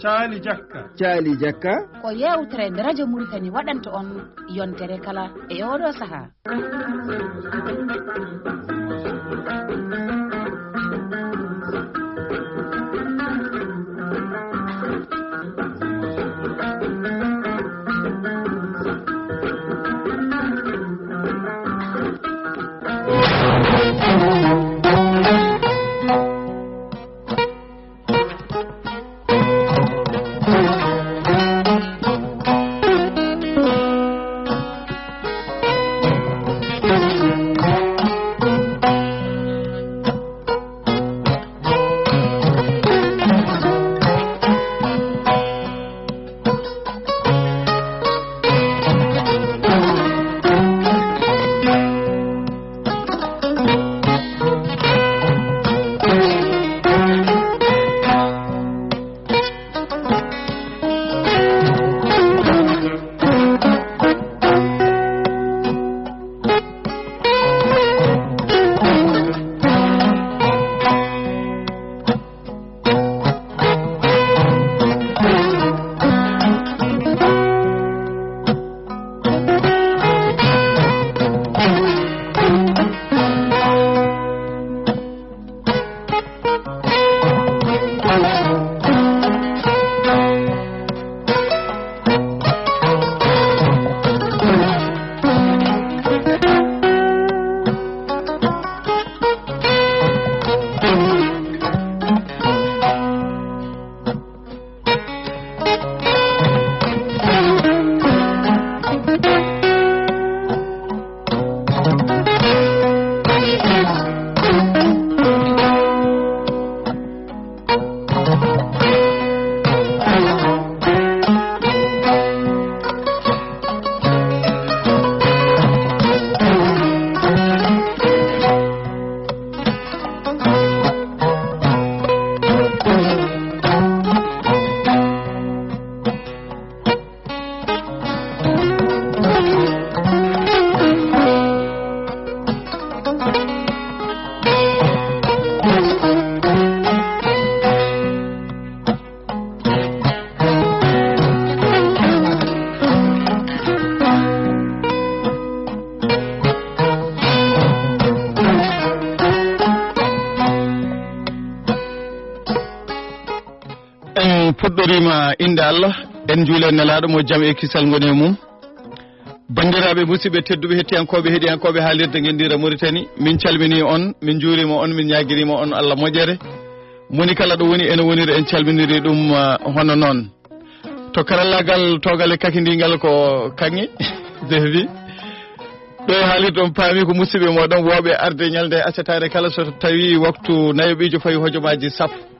Caali Jakka ko yewtere nde radio Mauritanie waɗanta on yontere kala e oɗo saha. Fuɗɗorima inde Allah en juulen nelaɗo mo jaam e kisal ngoni e mum bandiraɓe musidɓe tedduɓe hettiyankoɓe heeɗiyankoɓe haalirde Guendira Mauritanie min calmini on min juurima on min ñaguirima on Allah moƴƴere moni kala ɗo woni ene woniri en calminiri ɗum hono noon to karallagal togale kakidigal ko kanŋe devi ɗo e haalirde on paami ko musidɓe moɗon woɓe arde ñalde accatare kala so tawi waktu nayoɓijo fayi hojomaji sappo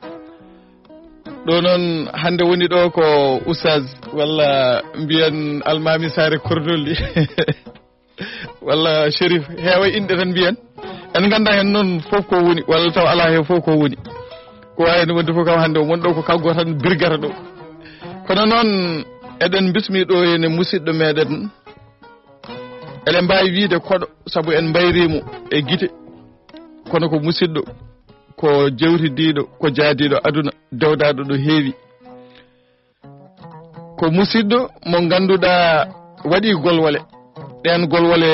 ɗo noon hande woni ɗo ko oustaz walla mbiyen almami sare kordolli walla shérif heewa inde tan mbiyen en ganda hen noon foof ko woni walla taw ala he foof ko woni ko wayno wonde fof kam hande o wonɗo ko kanko tan birgata ɗo kono noon eɗen bismi ɗo ene musidɗo meɗen eɗen mbawi wiide koɗo saabu en mbayrimo e guite kono ko musidɗo ko jewtidiɗo ko jaadiɗo aduna dewdaɗo ɗo heewi ko musidɗo mo ganduɗa waɗi golwole ɗen golwole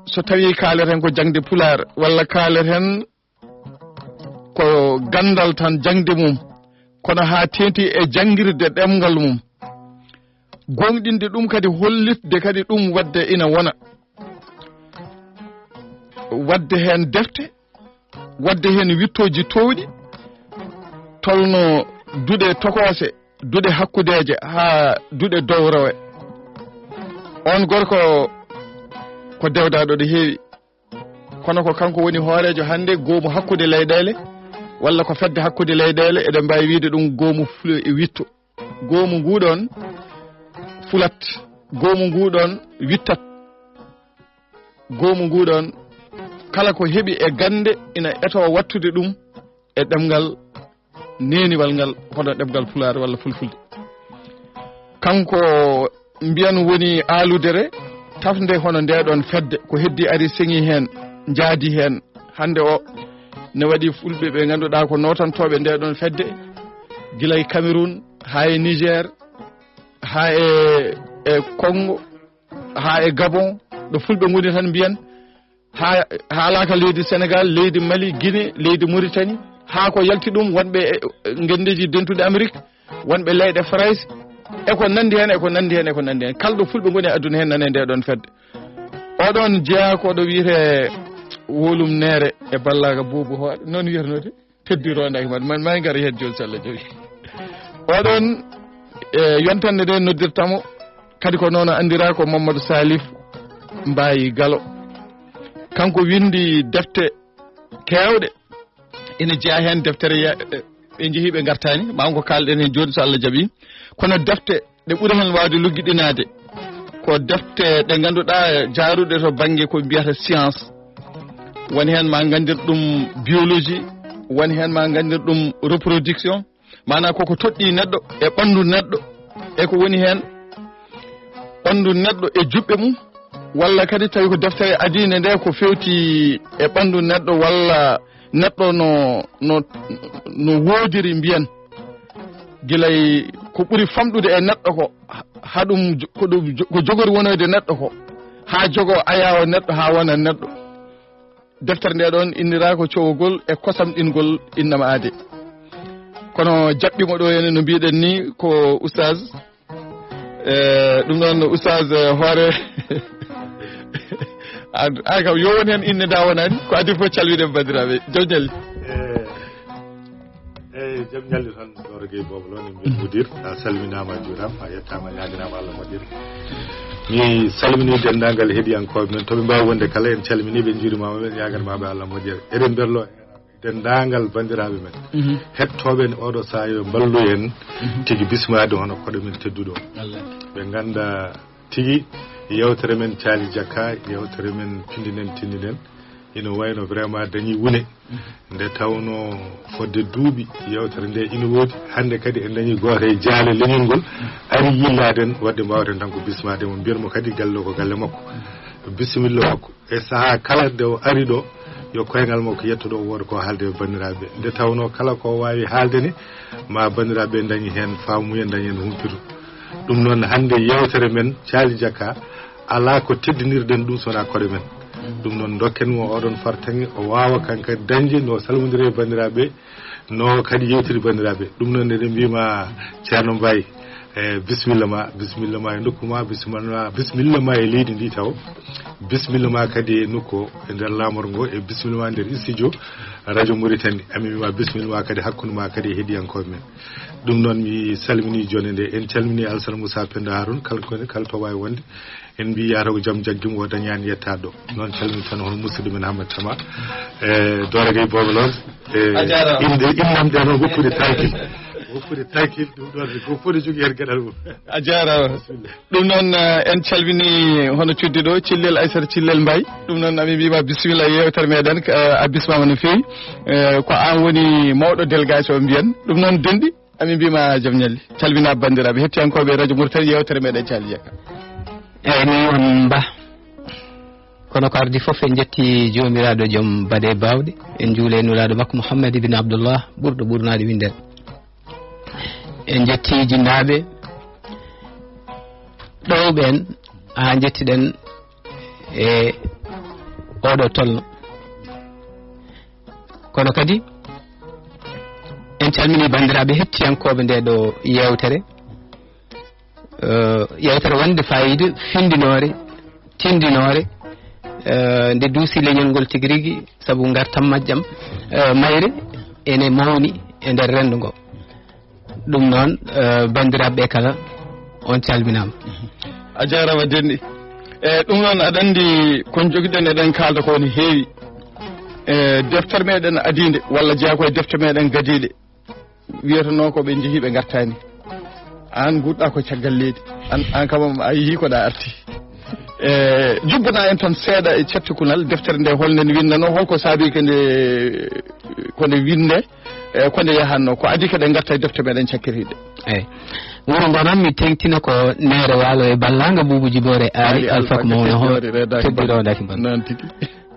so tawi kaleten ko jangde pular walla kaleten ko gandal tan jangde mum kono ha tenti e jangirde ɗemgal mum gonɗinde ɗum kadi hollitde kadi ɗum wadde ina wona wadde hen defte wadde hen wittoji towɗi tolno duɗe tokose duɗe hakkudeje ha duɗe dowrowe on gorko ko dewdaɗo ɗo heewi kono ko kanko woni hoorejo hande goomu hakkude leyɗele walla ko fedde hakkude leyɗele eɗen mbawi wiide ɗum goomu fulo e witto goomu nguɗon fulat goomu nguɗon wittat goomu nguɗon kala ko heeɓi e gande ina eto wattude ɗum e ɗemgal neniwal ngal hono ɗemgal pulaar walla fulfulde kanko mbiyan woni aaludere tafde hono ndeɗon fedde ko heddi ari seŋi hen jaadi hen hande o ne waɗi fulɓe ɓe ganduɗa ko notantoɓe ndeɗon fedde gila e Cameroun ha e Niger ha e Congo ha e Gabon ɗo fulɓe goni tan mbiyan ha alaka leydi Sénégal leydi Mali Guinée leydi Mauritanie ha ko yalti ɗum wonɓe gendeji dentude Amérique wonɓe leyɗe France e ko nandi hen kalɗo fulɓe goni e aduna hen nane nde ɗon fedde oɗon jeeya koɗo wiyete wolum nere e ballaga boubou hoɗe noon wiyatnode teddironde man may gar hen joni so Allah joogi oɗon yontande nde noddirtamo kadi ko noon andira ko Mamadou Salif Mbaye Gallo kanko windi defte kewɗe ina jeeya hen deftere ɓe jeehi ɓe gartani ma ko kalɗen hen joni so Allah jaaɓi kono defte ɗe ɓuuri hen wawde lugguiɗinade ko defte ɗe ganduɗa jaaruɗe to banggue ko mbiyata science woni hen ma gandir ɗum biologie woni hen ma gandir ɗum reproduction mana koko toɗɗi neɗɗo e ɓandu neɗɗo e ko woni hen ɓandu neɗɗo e juɓɓe mum walla kadi tawi ko deftere adine nde ko fewti e ɓandu neɗɗo walla neɗɗo no wodiri mbiyen guilay ko ɓuuri famɗude e neɗɗo ko haɗum ko jogori wonoyde neɗɗo ko ha jogo ayawo neɗɗo ha wona neɗɗo deftere nde ɗon innira ko cowogol e kosam ɗingol innama ade kono jaɓɓimo ɗo ene no mbiɗen ni ko oustaz ɗum ɗon oustaz hoore a kam yo woni hen inne da wonani ko adi fof calminen bandiraɓe jaw ñalli jaam ñalli tan Doro Gueye Bobo Lo min mudir a salminama juurama a yettama ñaginama Allah moƴƴiri mi salmini dendagal heeɗiyankoɓe men toɓe mbawi wonde kala en calmini ɓe juurimama ɓe ñaganmaɓe Allah moƴƴiri eɗen berlo dendagal bandiraɓe men hettoɓe en oɗo saaha yo ballu en tigui bismade hono koɗo men tedduɗo ɓe ganda tigui yewtere men Thiali Diakka yewtere men pindinen tindinen ina wayno vraiment dañi wune nde tawno fodde duuɓi yewtere nde ina woodi hande kadi en dañi goto e jaale leñol ngol ari yilladen wadde mbawten tan ko bismade mo mbiyatmo kadi galle ko galle makko bisimilla makko e saaha kala nde o ari ɗo yo koyngal makko yettoɗo o wooda ko haalde e bandiraɓe nde tawno kala ko wawi haalde ni ma bandiraɓe dañi hen faamuyen dañi hen humpitu ɗum noon hande yewtere men Thiali Diakka ala ko teddinirɗen ɗum sona koɗe men ɗum noon dokkenmo oɗon fartangi o wawa kanka dañde no salmodiri e bandiraɓe no kadi yewtiri bandiraɓe ɗum noon eɗen mbima ceerno Mbaye bisimilla ma e nokku ma bisimilla ma e leydi ndi taw bisimilla ma kadi e nokku e nder lamor ngo e bisimilla ma nder studio radio Mauritanie amimima bisimilla ma kadi hakkude ma kadi e heeɗiyankoɓe men ɗum noon mi salmini joni nde en calmini Alassane Moussa Penda Haroune kala to wawi wonde en mbi yataw ko jaam jaggimo o dañani yettade ɗo noon calmini tan hono musidɗo men Hamad Tama Doro Gueye Bobo Lo innam ɗe noon woppude tankil ɗum ɗon ko foti jogui hen gueɗal mum a jarama ɗum noon en calmini hono cuddiɗo Cillel Aissata Cillel Mbaye ɗum noon ami mbima bisimilla yewtere meɗen a bismama no fewi ko an woni mawɗo délégation mbiyen ɗum noon dendi ami mbima jaam ñalli calmina bandiraɓe hettiyankoɓe radio Mauritanie yewtere meɗen Thiali Diakka eyyi mi on Ba kono ko ardi foof en jetti jomiraɗo joom baɗe bawɗe en juule nulaɗo makko Mouhammad ibn Abdoullah ɓurɗo ɓurnade windere en jetti jinnaɓe ɗowɓen ha jettiɗen e oɗo tolno kono kadi en calmini bandiraɓe hettiyankoɓe nde ɗo yewtere yewtere wonde fayida findinore tindinore nde duusi leñol ngol tigui rigui saabu gartam majjam mayre ene mawni e nder rendo ngo ɗum noon bandiraɓe kala on calminama a jarama denɗi ɗum noon aɗa andi kon joguiɗen eɗen kalda ko ne heewi deftere meɗen adide walla jeeya koye deftere meɗen gadiɗe wiyatano ko ɓe jeehi ɓe gartani an guɗɗa ko caggal leydi an kamam a yeehi koɗa arti jubbana en tan seeɗa e cettukunal deftere nde holnde ne windano holko saabi kode winde konde yahanno ko adi keɗen garta e deftere meɗen cakkiriɗe eyyi wuro ngo noon mi tengtina ko nere waalo e ballanga Boubou Djibore ari alpha ko mawno ho teddirodaki ban noon tigui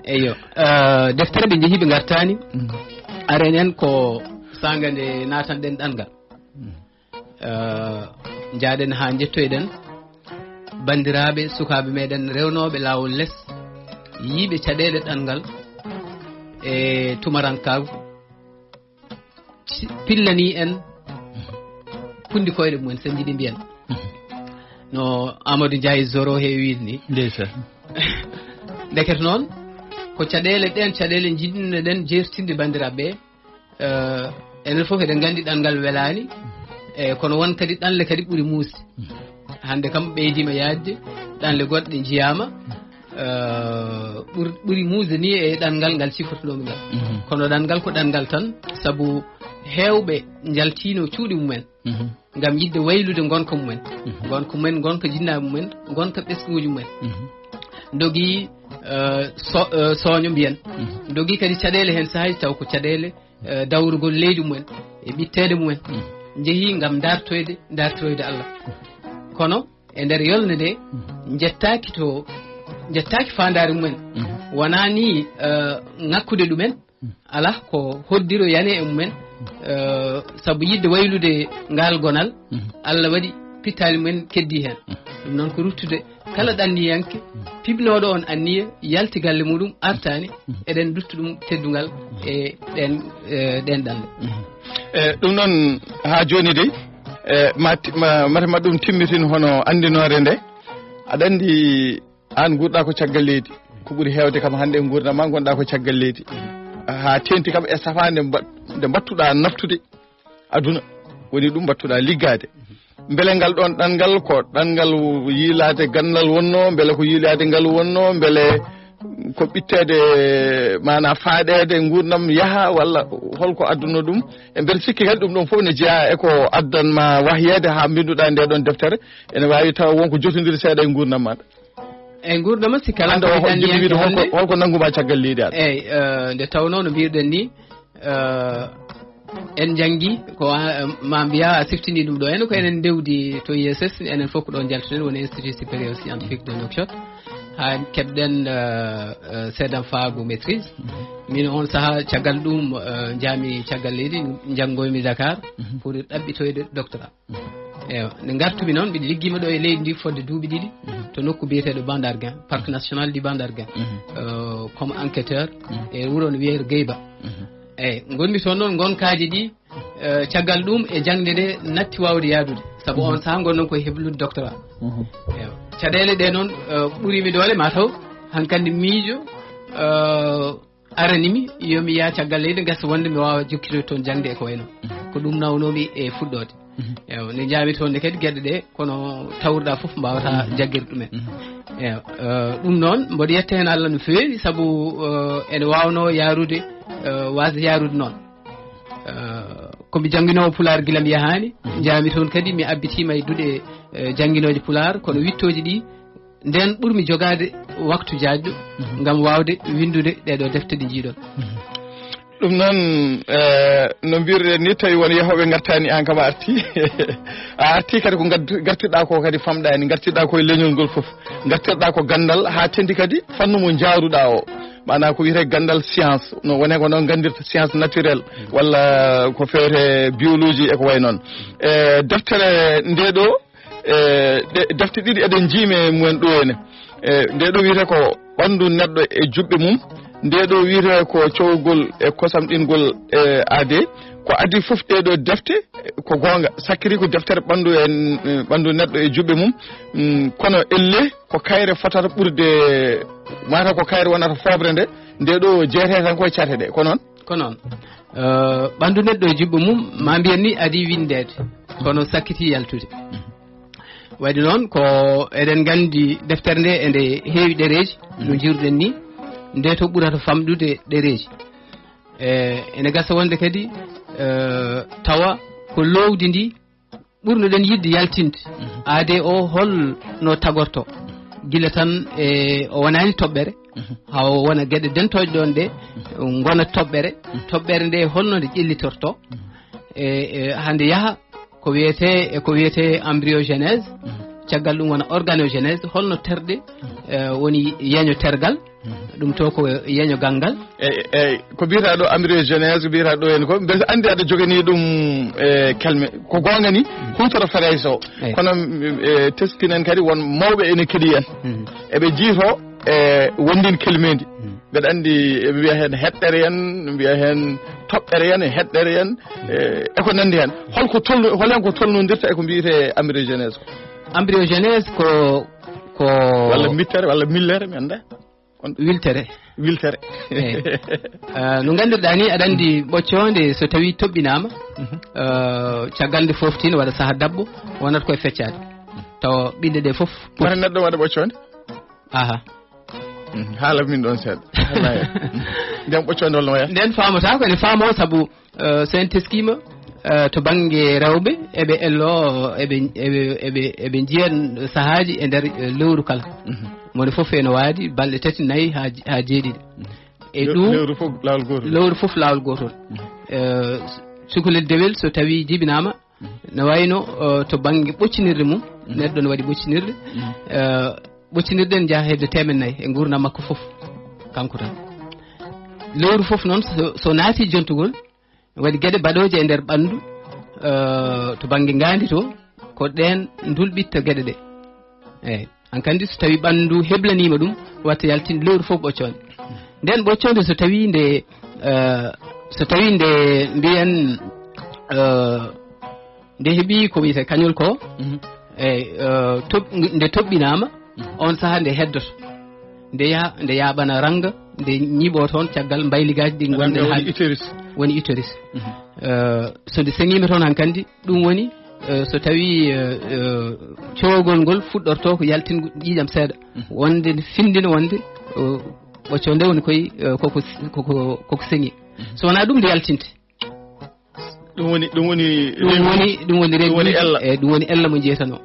eyyo deftere ɓe jeehi ɓe gartani aren en ko sanga nde natanɗen ɗangal jaaɗen ha jettoyɗen bandiraɓe sukaɓe meɗen rewnoɓe lawol less yiiɓe caɗele ɗanngal e tumarankagu pillani en pundi koyɗe mumen sen jiiɗi mbiyen no Amadou Ndiaye Zoro heewi wiide ni ndeysan ndeket noon ko caɗele ɗen caɗele jiɗino ɗen jertinde bandiraɓe enen foof eɗen gandi ɗanngal welani e kono won kadi ɗanle kadi ɓuuri muusde hande kam ɓeydima yaajde ɗanle goɗɗe jiyama ɓuuri muusde ni e ɗanngal ngal cifotoɗomi ngal kono ɗanngal ko ɗanngal tan saabu hewɓe jaltino cuuɗi mumen ngam yidde waylude gonka mumen gonka jinnaɓe mumen gonka ɓesguji mumen dogui soño mbiyen dogui kadi caɗele hen sahaji taw ko caɗele dawrugol leydi mumen e ɓittede mumen jeehi ngam dartoyde Allah kono e nder yolde nde jettaki fandare mumen wona ni ngakkude ɗumen ala ko hoddiro yane e mumen saabu yidde waylude ngal gonal Allah waɗi pittali mumen keddi hen ɗum noon ko ruttude kala ɗanniyanke pibnoɗo on anniya yalti galle muɗum artani eɗen duttu ɗum teddugal e ɗen ɗanɗe ɗum noon ha joni de matema ɗum timmitin hono andinore nde aɗa andi an gurɗa ko caggal leydi ko ɓuuri hewde kam hande gurdama gonɗa ko caggal leydi ha tenti kam e safande nde battuɗa naftude aduna woni ɗum battuɗa liggade beele ngal ɗon ɗanngal ko ɗanngal yiilade gandal wonno beele ko yiilade ngal wonno beele ko ɓittede mana faaɗede gurdam yaaha walla holko adduno ɗum e mbeɗa sikki kadi ɗum ɗon fof ne jeeya eko addanma wahyede ha mbinduɗa nde ɗon deftere ene wawi taw wonko jotodiri seeɗa e gurdam maɗa eyyi gurdam sikki kala holko nangguma caggal leydi aɗa eyyi nde tawno no mbirɗen ni en janggi ko ma mbiya a siftini ɗum ɗo henna ko enen dewdi to ISS enen fof ko ɗon jaltuɗen woni Institut supérieur scientifique de Nouakchott ha keɓɗen seeɗan faago maîtrise min on saaha caggal ɗum jaami caggal leydi janggoymi Dakar pour ɗaɓɓitoyde doctorat ewa nde gartumi noon mbiɗa liggima ɗo e leydi ndi fodde duuɓi ɗiɗi to nokku biyeteɗo Bandarguin parc national du Bandarguin comme enquêteur e wuuro no wiyete Gueyba eyyi gonmi toon noon gonkaji ɗi caggal ɗum e jangde nde natti wawde yaadude saabu on saaha gonnon koye heblude doctorat ewa caɗele ɗe noon ɓuurimi dole mataw hankkandi miijo aranimi yomi yaa caggal leydi gasa wonde mi wawa jokkitoy toon jangde e ko wayno ko ɗum nawnomi e fuɗɗode ewa nde jaami toon nde kadi gueɗe ɗe kono tawruɗa foof mbawata jagguirde ɗumen ewa ɗum noon mboɗo yetta hen Allah no fewi saabu ene wawno yarude wasde yarude noon komi jangguinowo Pular gila mi yahani jaami toon kadi mi abbitima e duuɗe jangguinoje Pular kono wittoji ɗi nden ɓuurmi jogade waktu jaajɗo ngam wawde windude ɗeɗo defte ɗe jiiɗon ɗum noon no mbirɗen ni tawi won yahoɓe gartani an kam a arti a arti kadi ko gartirɗa ko kadi famɗani gartirɗa koye leñol ngol foof gartirɗa ko gandal ha tendi kadi fannu mo jaaruɗa o mana ko wiyete gandal science no wone ko noon gandirta science naturelle walla ko fewte biologie e ko way noon deftere ndeɗo defte ɗiɗi eɗen jiime mumen ɗo ene ndeɗo wiyete ko ɓandu neɗɗo e juɓɓe mum ndeɗo wiyete ko cowgol e kosam ɗingol aade ko adi fof ɗeɗo defte ko gonga sakkiri ko deftere ɓandu neɗɗo e juɓɓe mum kono elle ko kayre fotata ɓurde mata ko kayre wonata fobre nde ndeɗo jeete tan koye cate ɗe ko noon ɓandu neɗɗo e juɓɓe mum ma mbiyen ni adi windede kono sakkiti yaltude waɗi noon ko eɗen gandi deftere nde ende heewi ɗereji no jiruɗen ni nde to ɓurata famɗude ɗereji ene gasa wonde kadi tawa ko lowdi ndi ɓurnoɗen yidde yaltinde aade o holno tagorto gila tan o wonani toɓɓere haw wona gueɗe dentoje ɗon ɗe gona toɓɓere nde holno nde ƴellitorto hande yaaha ko wiyete embryogénèse caggal ɗum wona organogenèse holno terɗe woni yeeño tergal ɗum to ko yeño gangal eyyi ko mbiyata ɗo embryogenèse mbiyata ɗo hen ko mbeɗa andi aɗa jogani ɗum kelme ko gonga ni hutoto fraise o kono teskinen kadi won mawɓe ene keeɗi en eɓe jiito wondin kelmedi mbeɗa andi eɓe mbiya hen heɗɗere en mbiya hen toɓɓere en heɗɗere en eko nandi hen holen ko tolnodirta eko mbiyete embryogenèse embryogenèse ko walla mittere walla millere mi anda wiltere eyyi no gandirɗa ni aɗa andi ɓoccode so tawi toɓɓinama caggal nde foftino waɗa saaha dabbo wonata koye feccade taw ɓiɗɗe ɗe foof wona neɗɗo waɗa ɓoccode aha haala min ɗon seeɗa nden ɓoccode holno waya nden famata ko ene faamo saabu so en teskima to banggue rewɓe eɓe ello eɓe jiyan sahaji e nder lewru kala mone foof ene waadi balɗe 3 4 ha 7 e ɗum lewru foof lawol gotol cukalel dewel so tawi jibinama ne wayno to banggue ɓoccinirde mum neɗɗo ne waɗi ɓoccinirde ɓoccinirde ne jaaha hedde 400 e gurdam makko foof kanko tan lewru foof noon so naati jontugol waɗi gueɗe baɗoje e nder ɓandu to banggue ngandi to ko ɗen dulɓitta gueɗe ɗe eyyi hankandi so tawi ɓandu heblanima ɗum watta yaltinde lewru foof ɓoccode nden ɓoccode so tawi nde mbiyen nde heeɓi ko wiyete kañol ko eyyi nde toɓɓinama on saaha nde heddoto nde yaɓana ranga nde ñiiɓo toon caggal mbayligaji ɗi gonɗen ha woni utérus so nde seŋima toon hankandi ɗum woni so tawi coogol ngol fuɗɗorto ko yaltingo ƴiƴam seeɗa wonde findina wonde ɓocco nde woni koye koko seŋi so wona ɗum nde yaltinte ɗum woni ella e ɗum woni ella mo jeytano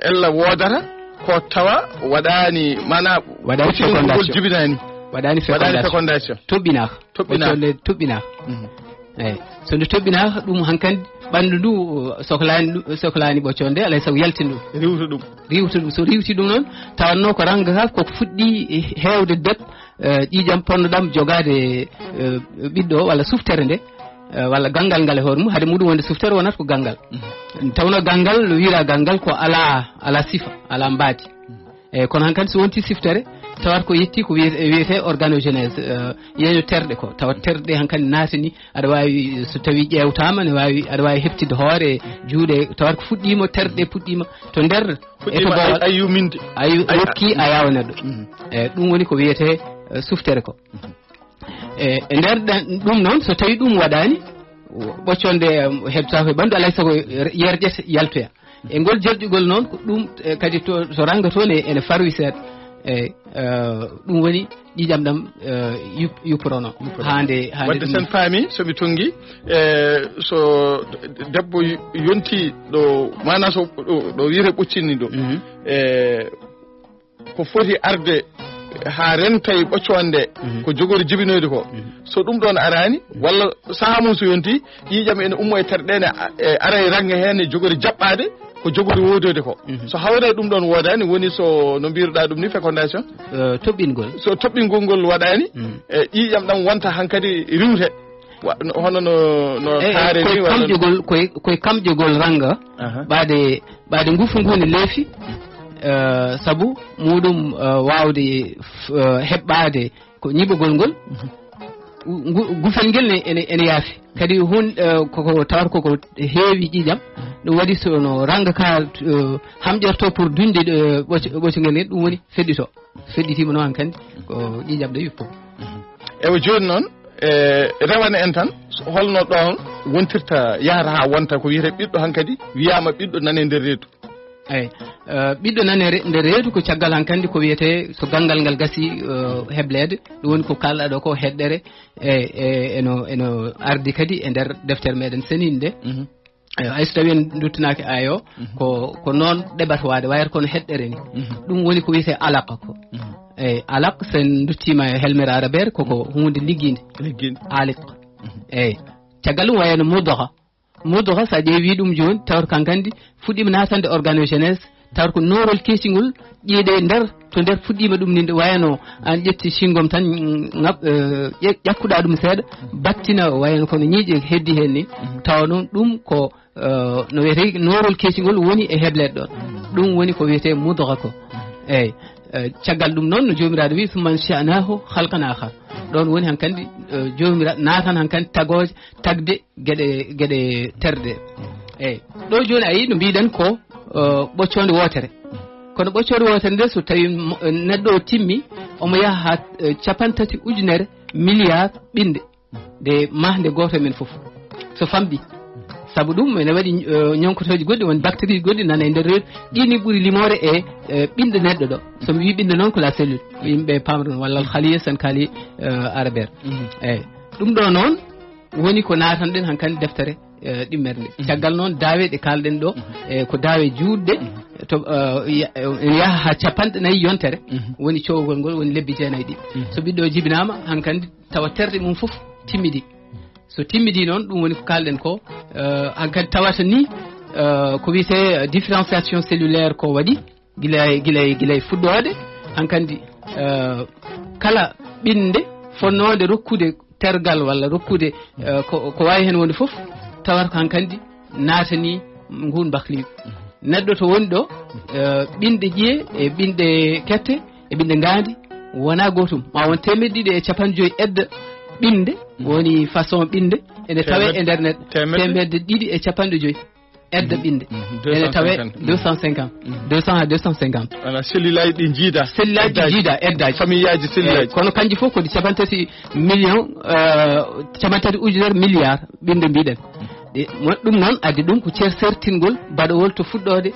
ella wodata ko tawa waɗani mana waɗani fécondation jibinani waɗani fécondation toɓɓinaka eyyi so nde toɓɓinaka ɗum hankandi ɓandu ndu sohlani ɓoccode nde alay saago yaltin ɗum riwta ɗum so riwti ɗum noon tawanno ko ranga ka koko fuɗɗi hewde deb ƴiƴam ponnoɗam jogade ɓiɗɗo walla suftere nde walla gangal ngal e hoore mum haade muɗum wonde suftere wonata ko gangal tawno gangal wiira gangal ko ala sifa ala mbaadi eyyi kono hankkadi so wonti siftere tawat ko yetti ko wiyete organogenèse yeño terɗe ko tawat terɗe ɗe hankkadi naatani aɗa wawi so tawi ƴewtama ne wawi aɗa wawi heftide hoore juuɗe tawat ko fuɗɗima terɗe puɗɗima to nder eto bowal ayyuminde a yokki a yawa neɗɗo eyyi ɗum woni ko wiyete suftere ko e nder ɗum noon so tawi ɗum waɗani ɓocconde heɓta koye ɓandu alay saago yerƴete yaltoya e ngol jerƴugol noon ko ɗum kadi to ranga toon ene farwi seeɗa eyyi ɗum woni ƴiƴam ɗam yupporono hande wadde sen faami somi tongi so debbo yonti ɗo mana so ɗo wiyete ɓoccinni ɗo ko foti arde ha rentay ɓoccode ko jogori jibinoyde ko so ɗum ɗon arani walla saaha mum so yonti ƴiƴam ene ummo e terɗene ara e ranga hen e jogori jaɓɓade ko jogori wodode ko so hawre ɗum ɗon wodani woni so no mbiruɗa ɗum ni fécondation toɓɓingol so toɓɓingol ngol waɗani ƴiƴam ɗam wonta hankkadi riwte hono no taare ni kamƴugol koye kamƴugol ranga ɓaade ngufu ngu ne leefi sabu muɗum wawde heɓɓade ko ñiɓugol ngol gufel ngel ene yaafi kadi koko tawat koko heewi ƴiƴam ɗum waɗi sono ranga ka hamƴorto pour duñde ɓoccogel ngel ɗum woni feɗɗitima noon hankandi ko ƴiƴam ɗe yuppo ewa joni noon rewane en tan holno ɗon wontirta yahata ha wonta ko wiyete ɓiɗɗo hankadi wiyama ɓiɗɗo nane nder reedu eyyi ɓiɗɗo nane nder reedu ko caggal hankandi ko wiyete so gangal ngal gasi heblede ɗum woni ko kalɗa ɗo ko heɗɗere eno ardi kadi e nder deftere meɗen seninde nde hay so tawi en duttanaki ayo ko noon ɗeɓata wade wayata kono heɗɗere ni ɗum woni ko wiyete alaqa ko eyyi alaq sen duttima e helmere arabere koko hunde ligguide aliq eyyi caggal ɗum wayano mudoha sa ƴeewi ɗum joni tawata kankandi fuɗɗima natande organogenèse tawat ko norol keesingol ƴeede nder to nder fuɗɗima ɗum ninde wayano an ƴetti singom tan ƴakkuɗa ɗum seeɗa battina wayano kono ñiiƴe heddi hen ni tawa noon ɗum ko no wiyete norol keesingol woni e hebleɗe ɗon ɗum woni ko wiyete mudra ko eyyi caggal ɗum noon no jomiraɗo wi summan sha'nahu halqan akhar ɗon woni hankkandi jomiraɗo natan hankkandi tagde gueɗe terde eyyi ɗo joni ayi no mbiɗen ko ɓoccode wotere kono ɓoccode wotere nde so tawi neɗɗo o timmi omo yaha ha 30 milliard ɓinde nde mahde goto men foof so famɗi saabu ɗum ene waɗi ñonkotoji goɗɗi woni bactérie goɗɗi nana e nder reedu ɗini ɓuuri limore e ɓinde neɗɗo ɗo somi wi ɓinde noon ko la cellule yimɓe pamron walla khaliya sen kaali arabère eyyi ɗum ɗo noon woni ko natanɗen hankkandi deftere ɗimmere nde caggal noon daawe ɗe kalɗen ɗo ko daawe juutɗe to yaha ha 40 yontere woni cowgol ngol woni lebbi 9 ɗi so ɓiɗɗo jibinama hankkandi tawa terɗe mum foof timmidi so timmidi noon ɗum woni ko kalɗen ko hankkadi tawata ni ko wiyete différenciation cellulaire ko waɗi guilay fuɗɗode hankkandi kala ɓinde fonnode rokkude tergal walla rokkude ko wawi hen wonde foof tawata ko hankkandi natani ngun bahligu neɗɗo to woni ɗo ɓinɗe ƴiye e ɓinɗe kette e ɓinɗe ngandi wona gotum ma won 250 edda ɓinde woni façon ɓinde ene tawe e nder neɗɗo 250 edda ɓinde ene tawe 250 200 à 250 ala cellulaji ɗi jiida eddaji famillaji cellulaji kono kanji fof kodi 30 million 30 milliard ɓinde mbiɗen ɗum noon addi ɗum ko certingol baɗowol to fuɗɗode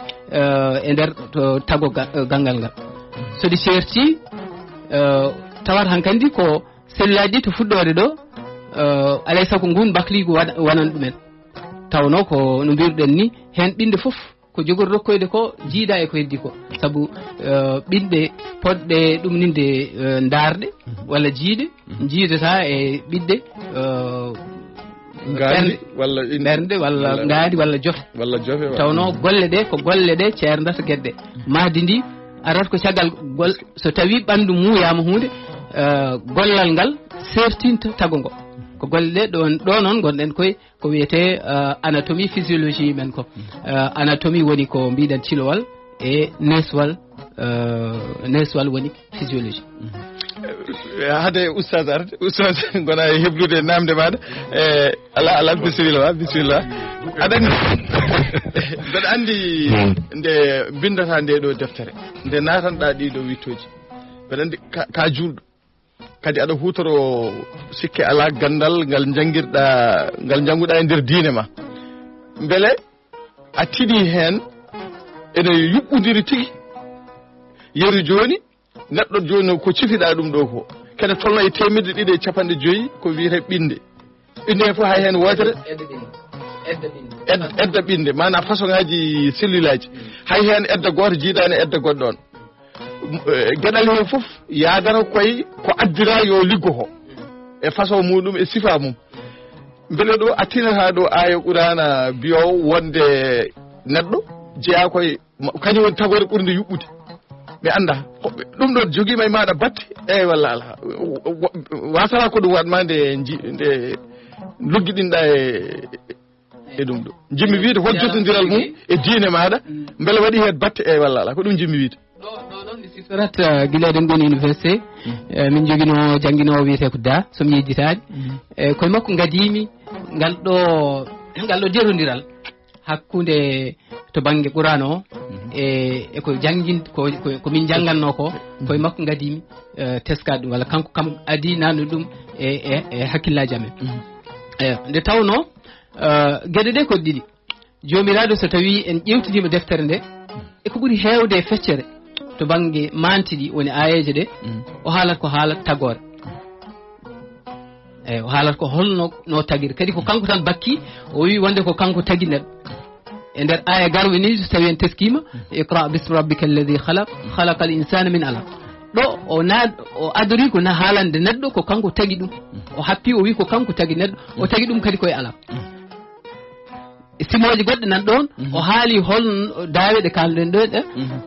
e nder to tago gangal ngal soɗi certi tawat hankkandi ko cellulaji ɗi to fuɗɗode ɗo alay sago ngun bakligu wanan ɗumen tawno ko no mbiruɗen ni hen ɓinde foof ko jogori rokkoyde ko jiida e ko heddi ko saabu ɓiɗɗe poɗɗe ɗum ninde darɗe walla jiiɗe jiidata e ɓiɗɗe ɓernde walla ngaadi walla jofe tawno golle ɗe ko golle ɗe ceerdata gueɗe mahdi ndi arata ko caggal gol so tawi ɓandu muyama hunde gollal ngal sertinta tago ngo ko golle ɗo noon gonɗen koye ko wiyete anatomie physiologie men ko anatomie woni ko mbiɗen cilowal e neswal woni physiologie hade oustaz arde oustaz gona e heblude namde maɗa ala bisimilla aɗa mbeɗa andi nde bindata nde ɗo deftere nde natanɗa ɗiɗo wittoji mbeɗa andi ka julɗo kadi aɗa hutoro sikke ala gandal ngal jangguɗa e nder diine ma beele a tiɗi hen ene yuɓɓodiri tigui yeru joni neɗɗo joni ko cifiɗa ɗum ɗo ko kene tolno e 250 ko wiyete ɓinde he fof hay hen wotere edda ɓinde mana façon ngaji cellulaji hay hen edda goto jiiɗani edda goɗɗo on gueɗal hen foof yadana koye ko addira yo liggo ko e façon muɗum e sifa mum beele ɗo a tinata ɗo aya qur'ana biyowo wonde neɗɗo jeeya koye kañum woni tagore ɓurde yuɓɓude mi anda ɗum ɗon joguima e maɗa batte eyyi walla ala wasata ko ɗum watma nde lugguiɗinɗa e ɗum ɗo jimmi wiide hojjododiral mum e diine maɗa beele waɗi hen batte eyyi walla ala ko ɗum jimmi wiide ɗon ɗi siforat guila eɗen goni université min joguino jangguinowo wiyete ko da somi yejjitade koye makko gadimi ngal ɗo derodiral hakkude to banggue qur'an o e ko jangguin ko min jangganno ko koye makko gadimi teskade ɗum walla kanko kam adi nanu ɗum e hakkillaji amen nde tawno gueɗe ɗe ko ɗiɗi jomiraɗo so tawi en ƴewtidima deftere nde eko ɓuuri hewde e feccere to banggue mantiɗi woni ayeje ɗe o haalata ko haalat tagore eyyi o haalata ko holno no tagiri kadi ko kanko tan bakki o wi wonde ko kanko tagui neɗɗo e nder aya garwe ni so tawi en teskima iqra bismi rabbika alladi khalaqa al insana min alaq ɗo o adori ko na haalande neɗɗo ko kanko tagui ɗum o happi o wi ko kanko tagui neɗɗo o tagui ɗum kadi koye alaq simoji goɗɗe nan ɗon o haali holno daawe ɗe kalden ɗo ɗe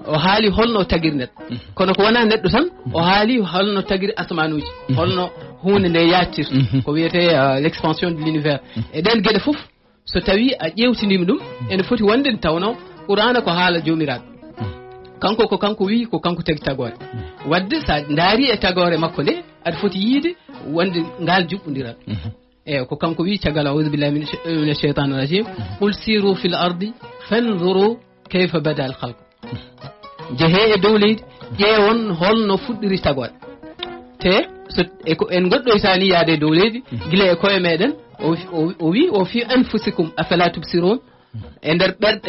o haali holno tagiri neɗɗo kono ko wona neɗɗo tan o haali holno tagiri asmanuji holno hunde nde yactirta ko wiyete l'expansion de l'univers e ɗen gueɗe fof so tawi a ƴewtinima ɗum ene foti wonde nde tawno qur'ana ko haala jomiraɗo kanko ko kanko wi ko kanko tagi tagore wadde sa daari e tagore makko nde aɗa foti yiide wonde ngal juɓɓodiral eyi ko kanko wi caggal a'udhu billahi minash shaitanir rajim qul siru fil ardi fanzuru kayfa bada al khalq jehe e dow leydi ƴeewon holno fuɗɗiri tagore te so en goɗɗoytani yaade dow leydi gila e koye meɗen o wi o fi anfusikum afala tubsirun e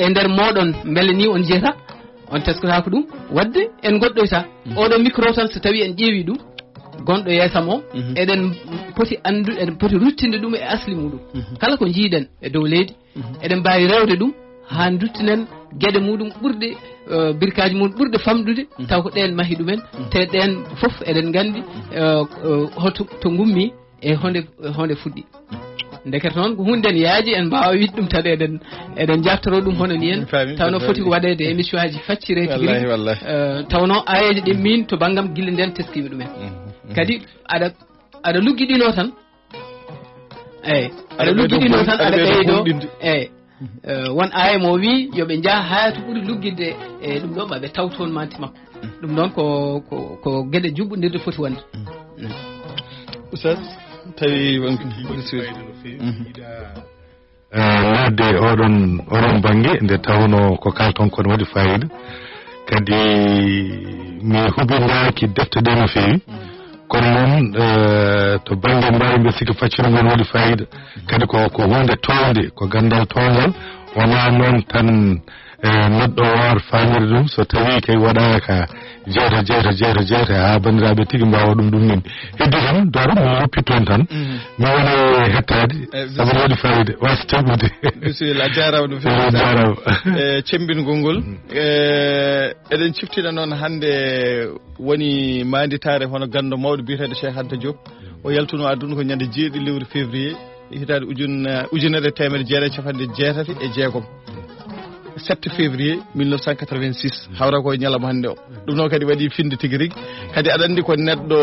nder moɗon beele ni on jeeta on teskata ko ɗum wadde en goɗɗoyta oɗo micro tan so tawi en ƴeewi ɗum gonɗo yeesam o eɗen poti andude eɗen poti ruttinde ɗum e asli muɗum kala ko jiiɗen e dow leydi eɗen mbawi rewde ɗum ha duttinen gueɗe muɗum ɓurde birkaji muɗum ɓurde famɗude taw ko ɗen mahi ɗumen te ɗen foof eɗen gandi hoto to gummi e honde fuɗɗi ndekete noon ko hunde en yaaji en mbawa wiide ɗum tan eɗen jaftoro ɗum hono ni en tawno foti waɗede émission aji faccire tigui tawno ayeje ɗin min to banggam guille nden teskimi ɗumen kadi aɗa luggiɗino tan eyyi aɗa luggiɗino tan aɗa ɓeydo eyyi won aya mo wi yoɓe jaa ha to ɓuuri luggidde e ɗum ɗon maɓe taw toon manti makko ɗum ɗon ko gueɗe juɓɓodirde foti wonde oustaz tawi wonko ladde oɗon banggue nde tawno ko kalton kon waɗi fayida kadi mi hubindaki defte ɗe no fewi kono noon to banggue mbawi mbe sikki facciro ngon waɗi fayida kadi ko hunde townde ko gandal towngal wona noon tan neɗɗo war famire ɗum so tawi kay waɗaka jeeta ha bandiraɓe tigui mbawa ɗum ɗum nin heddi tan doro mi yoppi toon tan mi woni hettade saabu waɗi fayida wasa tammude bisimilla jarama no fewi jarama cembingol ngol eɗen ciftina noon hande woni manditare hono gando mawɗo biyeteɗo Cheikh Anta Diop o yaltuno aduna ko ñande 7 lewru février hitade ujunere temedde jeeɗiɗi capanɗe jeetati e jeegom 7 février 1986 hawra ko ñalawma hande o ɗum noon kadi waɗi finde tigui rigui kadi aɗa andi ko neɗɗo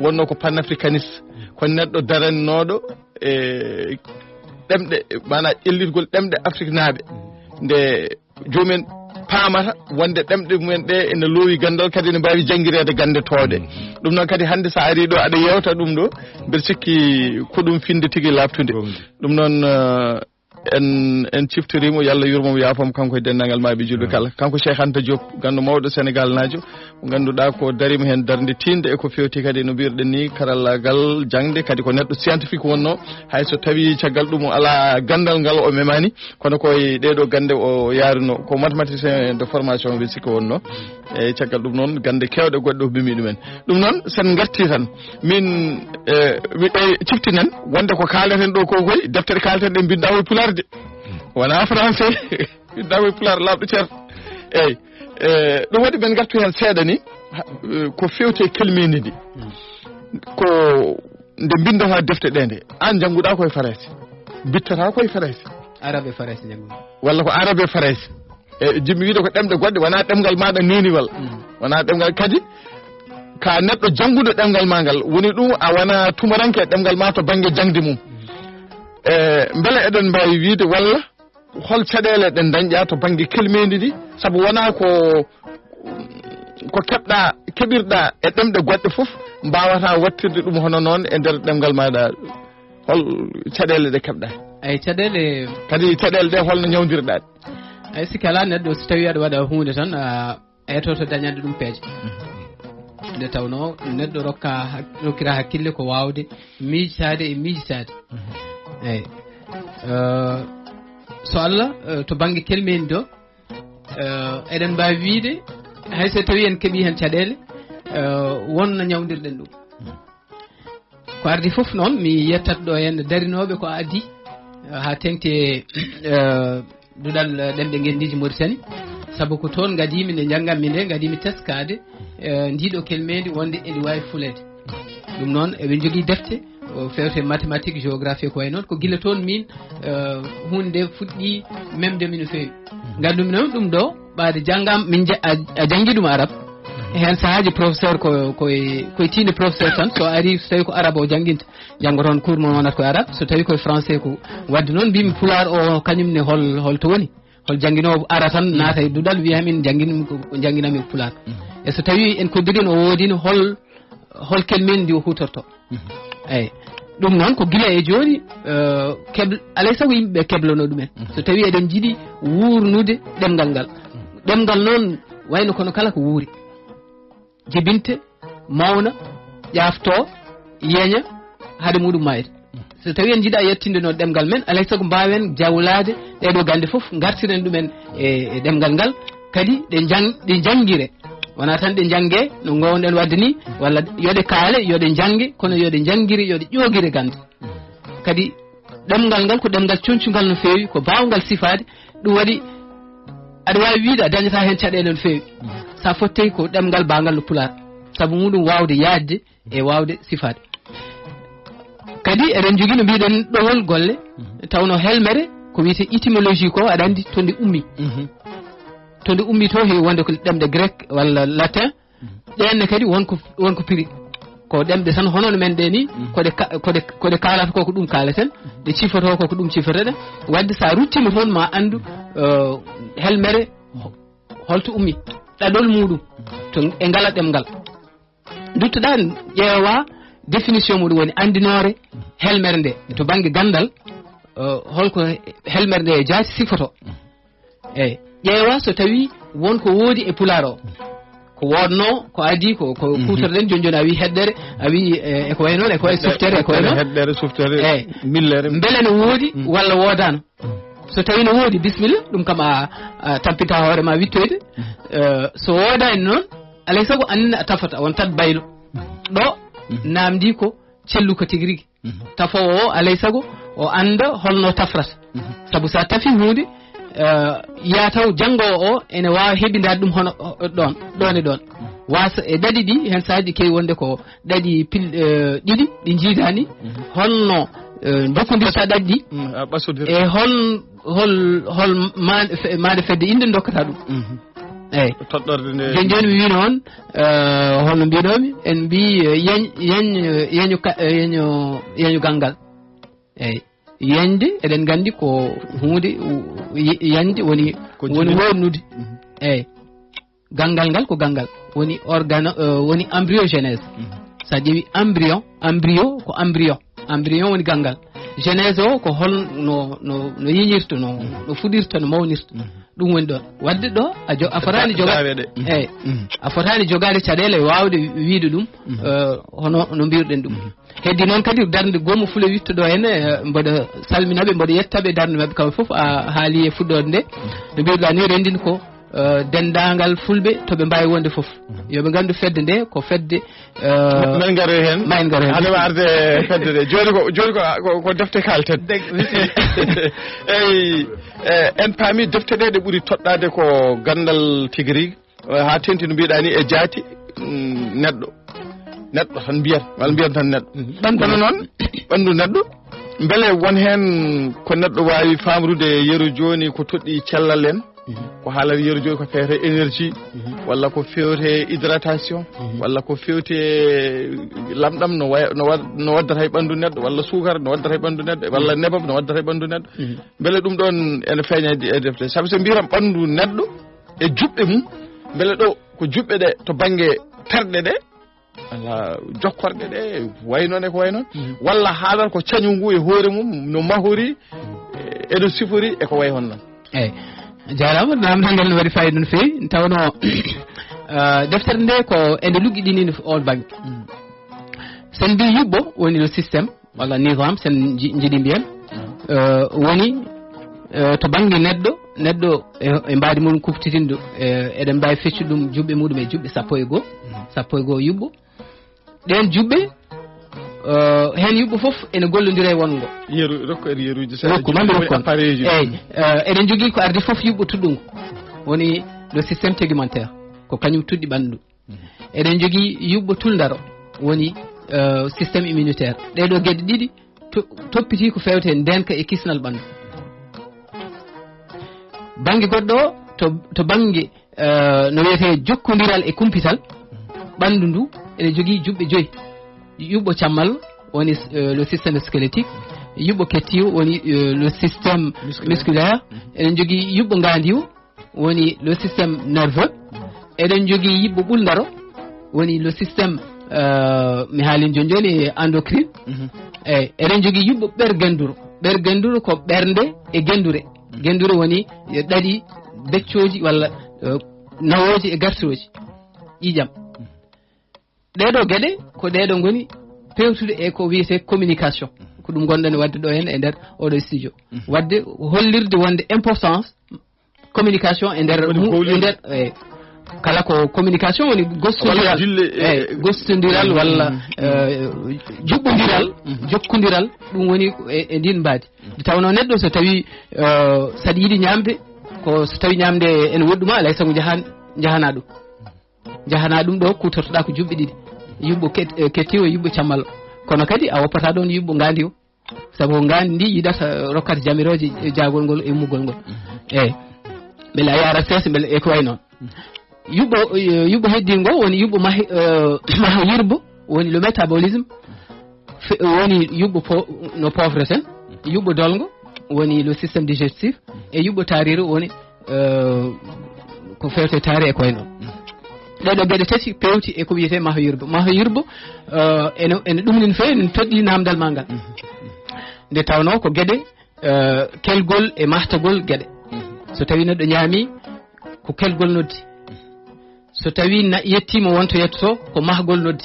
wonno ko panafricaniste ko neɗɗo darannoɗo e ɗemɗe mana ƴellitgol ɗemɗe Afrique naaɓe nde jomumen paamata wonde ɗemɗe mumen ɗe ene loowi gandal kadi ne mbawi jangguirede gande tooɗe ɗum noon kadi hande sa ari ɗo aɗa yewta ɗum ɗo mbeɗa sikki ko ɗum finde tigui labtude ɗum noon en ciftorimo yo Allah yurmomo yaafamo kanko e dendagal maaɓe julɓe kala kanko Cheikh Anta Diop gandu mawɗo Sénégal najo mo ganduɗa ko darima hen darde tinde e ko fewti kadi no mbirɗen ni karallagal jangde kadi ko neɗɗo scientifique wonno hayso tawi caggal ɗum ala gandal ngal o memani kono koye ɗeɗo gande o yaruno ko mathématicien de formation ɓe sikka wonno e caggal ɗum noon gande kewɗe goɗɗe o bimi ɗumen ɗum noon sen garti tan min ciftinen wonde ko kaleten ɗo ko koy deftere kaleten ɗe binda koye pularde wona français binda koye pular labɗo ceerto eyyi ɗum waɗi ɓen gartu hen seeɗa ni ko fewte kelmidi ndi ko nde bindata defte ɗe nde an jangguɗa koye farese bittata koye farese arabe farese jangguɗa walla ko arabe farese e jimmi wiide ko ɗemɗe goɗɗe wona ɗemgal maɗa neniwal wona ɗemgal kadi ka neɗɗo jangguɗo ɗemgal ma ngal woni ɗum a wona tumaranke ɗemgal ma to banggue jangde mum beele eɗen mbawi wiide walla hol caɗele ɗen dañƴa to banggue kelmedi ndi saabu wona ko keɓirɗa e ɗemɗe goɗɗe foof mbawata wattirde ɗum hono noon e nder ɗemgal maɗa hol caɗele ɗe keɓɗa ay caɗele kadi caɗele ɗe holno ñawdirɗaɗe ay sikki ala neɗɗo so tawi aɗa waɗa hunde tan a etoto dañande ɗum peeje nde tawno neɗɗo rokkira hakkille ko wawde miijitade e miijitade eyyi so Allah to banggue kelmeni do eɗen mbawi wiide hayso tawi en keeɓi hen caɗele wonno ñawdirɗen ɗum ko ardi foof noon mi yettat ɗo henna darinoɓe ko addi ha tengti duɗal ɗemɗe gendiji Mauritanie saabu ko toon gadimi nde janggammi nde gadimi teskade ndiɗo kelmedi wonde edi wawi fulede ɗum noon eɓe jogui defte fewte mathématique géographie ko way noon ko gila toon min hunde fuɗɗi memde min no fewi gandumi noon ɗum ɗo ɓaade janggam min a janggi ɗum arabe hen sahaji professeur koye tinde professeur tan so ari so tawi ko arabe o jangguinta janggo toon cours mo wonata koye arabe so tawi koye français ko wadde noon mbimi pular o kañumne holto woni hol jangguinowo ara tan naata e dudal wiya min jangguinami pular e so tawi en koddirin o woodino hol kelmen ndi o hutorto eyyi ɗum noon ko guila e joni alay saago yimɓeɓe keblano ɗumen so tawi eɗen jiiɗi wurnude ɗemgal noon wayno kono kala ko wuuri jibinte mawna ƴafto yeeña haade muɗum mayde so tawi en jiiɗa yettinde noon ɗemgal men alay saago mbawen jawlade ɗeɗo gande foof gartiren ɗumen e ɗemgal ngal kadi ɗe janggire wona tan ɗe jangge no gowɗen wadde ni walla yoɗe kaale yoɗe jangge kono yoɗe janggiri yoɗe ƴoguire gande kadi ɗemgal ngal ko ɗemgal concugal no fewi ko bawgal sifade ɗum waɗi aɗa wawi wiide a dañata hen caɗele no fewi sa fottey ko ɗemgal bangal no pular saabu muɗum wawde yaadde e wawde sifade kadi eɗen jogui no mbiɗen ɗowol golle tawno helmere ko wiyete étymologie ko aɗa andi to nde ummi to heewi wonde ko ɗemɗe grec walla latin ɗenne kadi wonko prix ko ɗemɗe tan hono no men ɗe ni koɗe kalata ko ɗum kaleten ɗe cifoto ko ɗum cifotoɗen wadde sa ruttima toon ma andu helmere holto ummi ɗaɗol muɗum to e ngala ɗemgal duttoɗa ƴeewa définition muɗum woni andinore helmere nde to banggue gandal holko helmere nde e jaati sifoto eyyi ƴeewa so tawi wonko woodi e pular o ko wodno ko adi ko kutorɗen joni a wi heddere a wi eko way noon eko way suftere eko way noon heddere suftere eyyi millere beele no woodi walla wodano so tawi no woodi bisimilla ɗum kam a tampita hoorema wittoyde so wodani noon alay saago annene a tafata won tan baylo ɗo namdi ko cellu ko tigui rigui tafowo o alay saago o anda holno tafrata saabu sa tafi hunde ya taw janngowo o ene wawa heɓidade ɗum hono ɗon e ɗon wasa e ɗaɗi ɗi hen saaji kewi wonde ko ɗaɗi ɗiɗi ɗi jiidani holno dokkodirta ɗaɗi ɗi e hol made fedde inde dokkata ɗum eyyi toɗɗorde nde joni mi wi noon holno mbiɗomi en mbi yeñu ganngal eyyi yeñde eɗen gandi ko hunde yañde woni wonnude eyyi ganngal ngal ko ganngal woni woni embryogénèse sa ƴeewi embryo ko embryon woni ganngal genèse o ko holno no yiñirta no fuɗirta no mawnirta ɗum woni ɗon wadde ɗo a fotani jogade eyyi a fotani jogade caɗele wawde wiide ɗum hono no mbirɗen ɗum heddi noon kadi darde gomo fule wittoɗo henne mboɗo salminaɓe mboɗo yettaɓe darde mabɓe kamɓe foof a haali e fuɗɗode nde no mbiruɗa ni rendini ko dendagal fulɓe toɓe mbawi wonde foof yoɓe gandu fedde nde ko fedde men garoy hen ma en garoy hen aɗa arde fedde nde joni ko defte kalten eyyi en paami defte ɗe ɗe ɓuuri toɗɗade ko gandal tigui rigui ha tenti no mbiɗa ni e jaati neɗɗo tan mbiyat walla mbiyat tan neɗɗo kono noon ɓandu neɗɗo beele won hen ko neɗɗo wawi famrude yeru joni ko toɗɗi cellal en ko haalata yeru joni ko fewte énergie walla ko fewte hydratation walla ko fewte lamɗam no waddata e ɓandu neɗɗo walla sukara no waddata e ɓandu neɗɗo walla nebam no waddata e ɓandu neɗɗo beele ɗum ɗon ene feeña e defte saabu so mbiram ɓandu neɗɗo e juɓɓe mum beele ɗo ko juɓɓe ɗe to banggue terɗe ɗe walla jokkorɗe ɗe waynoon e ko waynoon walla haalata ko cañu ngu e hoore mum no mahori eɗo sifori e ko way hon noon eyyi jarama namdal ngal no waɗi fayida no fewi tawno deftere nde ko ende luggiɗinino on banggue sen mbi yuɓɓo woni le systéme walla nizam sen jiiɗi mbiyen woni to banggue neɗɗo e mbadi muɗum kuftitindo eɗen mbawi feccu ɗum juɓɓe muɗum e juɓɓe sappo e goho yuɓɓo ɗen juɓɓe hen yuɓɓo foof ene gollodira e wongo rokku mami rokkon eyyi eɗen jogui ko ardi foof yuɓɓo tuɗɗum woni le systéme tegumentaire ko kañum tuɗɗi ɓandu ɗum eɗen jogui yuɓɓo tuldaro woni systéme immunitaire ɗeɗo gueɗe ɗiɗi toppiti ko fewte ndenka e kisnal ɓandu. Banggue goɗɗo o to banggue no wiyete jokkodiral e kumpital ɓandu ndu ene jogui juɓɓe 5. yuɓɓo cammal woni le système squelettique, yuɓɓo kettiwo woni le système musculaire, eɗen jogui yuɓɓo gandiwo woni le système nerveux, eɗen jogui yiɓɓo ɓuldaro woni le système mi haalin joni endocrine, eyyi eɗen jogui yuɓɓo ɓergenduro ko ɓernde e gendure woni ɗaɗi beccoji walla nawoji e gartiroji ƴiƴam. ɗeɗo gueɗe ko ɗeɗo goni pewtude e ko wiyete communication, ko ɗum gonɗen wadde ɗo hen e nder oɗo studio, wadde hollirde wonde importance communication e nder kala ko communication woni gostodiral walla juɓɓodiral jokkodiral, ɗum woni e ndin mbadi. nde tawno neɗɗo so tawi saɗa yiiɗi ñamde ko so tawi ñamde ene woɗɗuma alay saago jahana ɗum ɗo kutortoɗa ko juɓɓe 2 yuɓɓo kettiwo e yuɓɓo cammal, kono kadi a woppata ɗon yuɓɓo gandi o, saabu gandi ndi yiɗata rokkata jamiroje jagol ngol e ummugol ngol. eyyi beele a yara sesa beele e ko way noon. yuɓɓo heddingo woni yuɓɓo maha yirbo woni le métabolisme, woni yuɓɓo no povreten, yuɓɓo dolgo woni le système digestif, e yuɓɓo tariro woni ko fewte taari e ko way noon. ɗeɗo gueɗe tati pewti e ko wiyete maho yirbo ene ɗumnin fewi ene toɗɗi namdal ma ngal, nde tawno ko gueɗe kelgol e mahtagol gueɗe. so tawi neɗɗo ñaami ko kelgol noddi, so tawi yettima wonto yettoto ko mahgol noddi.